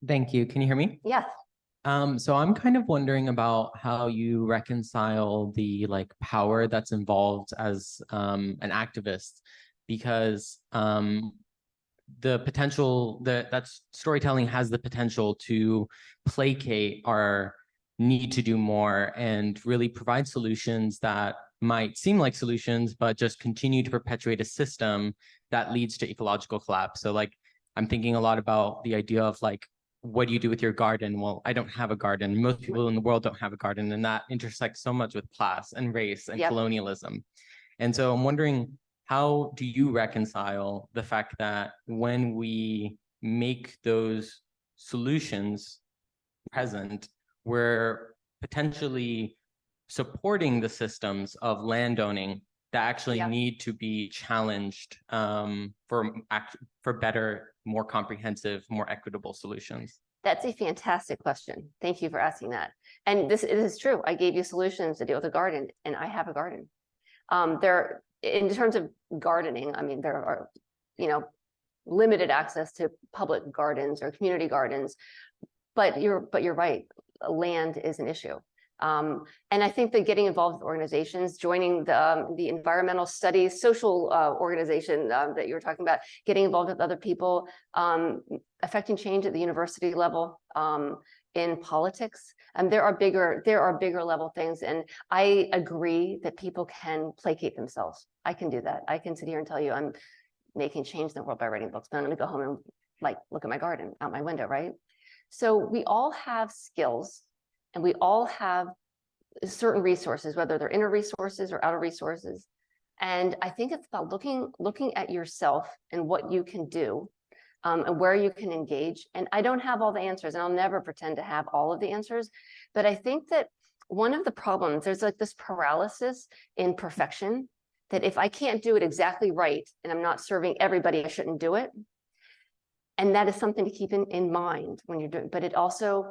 Thank you. Can you hear me? Yes. So I'm kind of wondering about how you reconcile the power that's involved as an activist, because the potential that storytelling has the potential to placate our need to do more and really provide solutions that might seem like solutions, but just continue to perpetuate a system that leads to ecological collapse. So I'm thinking a lot about the idea of what do you do with your garden? Well, I don't have a garden. Most people in the world don't have a garden, and that intersects so much with class and race and colonialism. And so I'm wondering, how do you reconcile the fact that when we make those solutions present, we're potentially supporting the systems of landowning that actually Yeah. need to be challenged for better, more comprehensive, more equitable solutions? That's a fantastic question. Thank you for asking that. And it is true. I gave you solutions to deal with a garden, and I have a garden. In terms of gardening, I mean, there are, limited access to public gardens or community gardens, but you're right. Land is an issue. And I think that getting involved with organizations, joining the environmental studies, social organization that you were talking about, getting involved with other people, affecting change at the university level, in politics, and there are bigger level things. And I agree that people can placate themselves. I can do that. I can sit here and tell you I'm making change in the world by writing books, but I'm going to go home and look at my garden out my window, right? So we all have skills. And we all have certain resources, whether they're inner resources or outer resources. And I think it's about looking at yourself and what you can do, and where you can engage. And I don't have all the answers, and I'll never pretend to have all of the answers. But I think that one of the problems, there's like this paralysis in perfection, that if I can't do it exactly right, and I'm not serving everybody, I shouldn't do it. And that is something to keep in mind when you're doing, but it also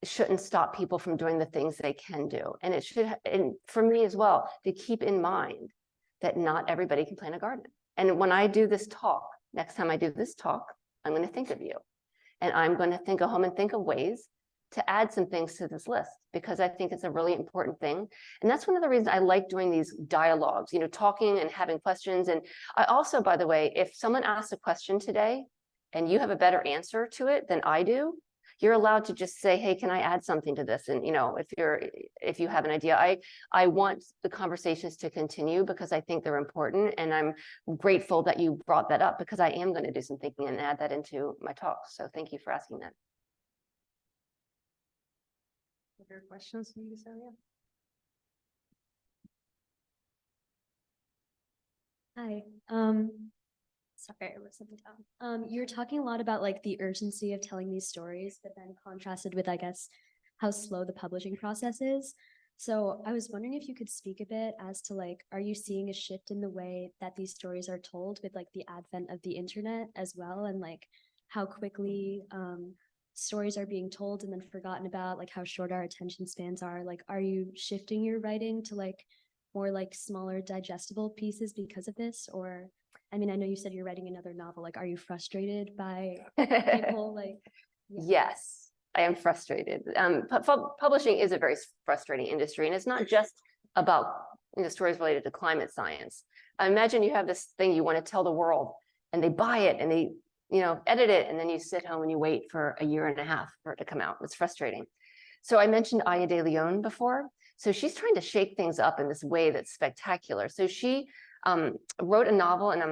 shouldn't stop people from doing the things they can do. And it should, and for me as well, to keep in mind that not everybody can plant a garden. And when I do this talk, next time I do this talk, I'm going to think of you. And I'm going to go home and think of ways to add some things to this list, because I think it's a really important thing. And that's one of the reasons I like doing these dialogues, talking and having questions. And I also, by the way, if someone asks a question today and you have a better answer to it than I do, you're allowed to just say, hey, can I add something to this? And if you have an idea, I want the conversations to continue because I think they're important. And I'm grateful that you brought that up, because I am going to do some thinking and add that into my talk. So thank you for asking that. Other questions from this area? Hi. Sorry, I wrote something down. You're talking a lot about the urgency of telling these stories, but then contrasted with, I guess, how slow the publishing process is. So I was wondering if you could speak a bit as to are you seeing a shift in the way that these stories are told with the advent of the internet as well, and how quickly stories are being told and then forgotten about, how short our attention spans are? Are you shifting your writing to more smaller digestible pieces because of this? Or I mean, I know you said you're writing another novel. Are you frustrated by people Yeah. Yes, I am frustrated. Publishing is a very frustrating industry, and it's not just about stories related to climate science. Imagine you have this thing you want to tell the world, and they buy it and they edit it, and then you sit home and you wait for a year and a half for it to come out. It's frustrating. So I mentioned Aya de Leon before. So she's trying to shake things up in this way that's spectacular. So she wrote a novel, and I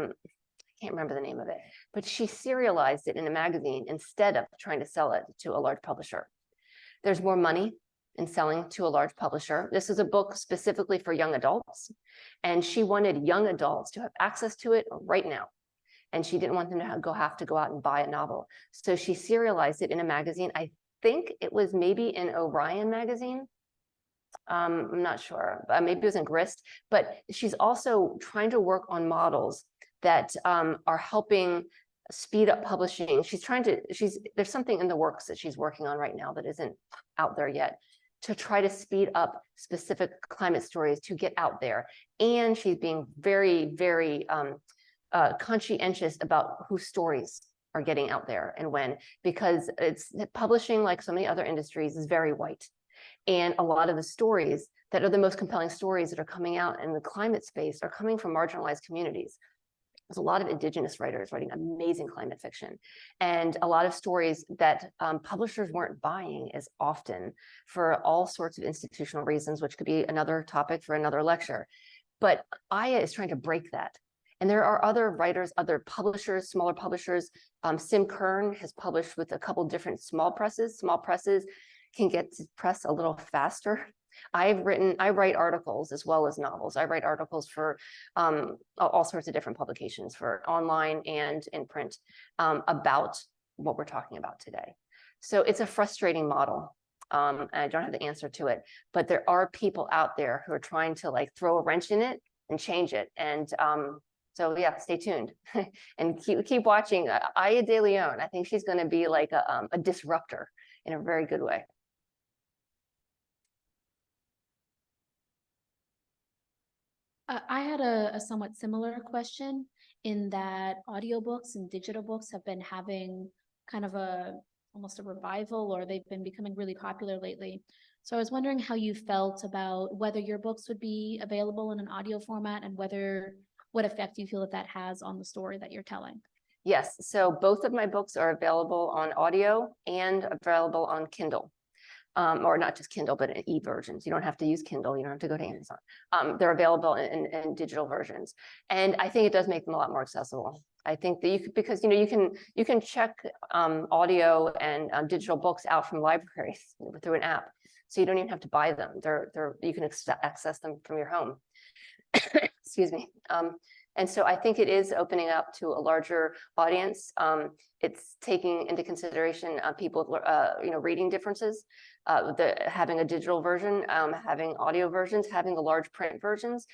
can't remember the name of it, but she serialized it in a magazine instead of trying to sell it to a large publisher. There's more money in selling to a large publisher. This is a book specifically for young adults, and she wanted young adults to have access to it right now. And she didn't want them to have to go out and buy a novel. So she serialized it in a magazine. I think it was maybe in Orion magazine. I'm not sure, maybe it was in Grist, but she's also trying to work on models that are helping speed up publishing. There's something in the works that she's working on right now that isn't out there yet, to try to speed up specific climate stories to get out there. And she's being very, very conscientious about whose stories are getting out there and when, because publishing, like so many other industries, is very white. And a lot of the stories that are the most compelling stories that are coming out in the climate space are coming from marginalized communities. There's a lot of Indigenous writers writing amazing climate fiction, and a lot of stories that publishers weren't buying as often for all sorts of institutional reasons, which could be another topic for another lecture. But Aya is trying to break that. And there are other writers, other publishers, smaller publishers. Sim Kern has published with a couple different small presses. Small presses can get to press a little faster. I write articles as well as novels. I write articles for all sorts of different publications, for online and in print, about what we're talking about today. So it's a frustrating model. I don't have the answer to it, but there are people out there who are trying to throw a wrench in it and change it. And so yeah, stay tuned and keep watching Aya De Leon. I think she's going to be like a disruptor in a very good way. I had a somewhat similar question in that audiobooks and digital books have been having kind of almost a revival, or they've been becoming really popular lately. So I was wondering how you felt about whether your books would be available in an audio format, and what effect you feel that has on the story that you're telling. Yes, so both of my books are available on audio and available on Kindle. Or not just Kindle, but in e-versions. You don't have to use Kindle. You don't have to go to Amazon. They're available in digital versions, and I think it does make them a lot more accessible. I think that you could, because you can check audio and digital books out from libraries through an app, so you don't even have to buy them. You can access them from your home. Excuse me. And so I think it is opening up to a larger audience. It's taking into consideration people, reading differences, having a digital version, having audio versions, having the large print versions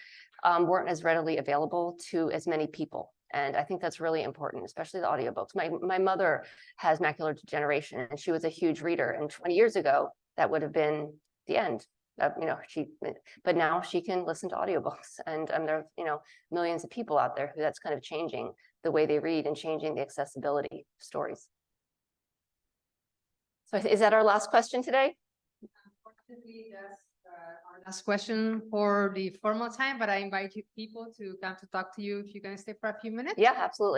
weren't as readily available to as many people. And I think that's really important, especially the audiobooks. My mother has macular degeneration, and she was a huge reader. And 20 years ago, that would have been the end. But now she can listen to audiobooks, and there are millions of people out there who that's kind of changing the way they read and changing the accessibility of stories. So is that our last question today? Unfortunately, that's our last question for the formal time, but I invite you people to come to talk to you if you can stay for a few minutes. Yeah, absolutely.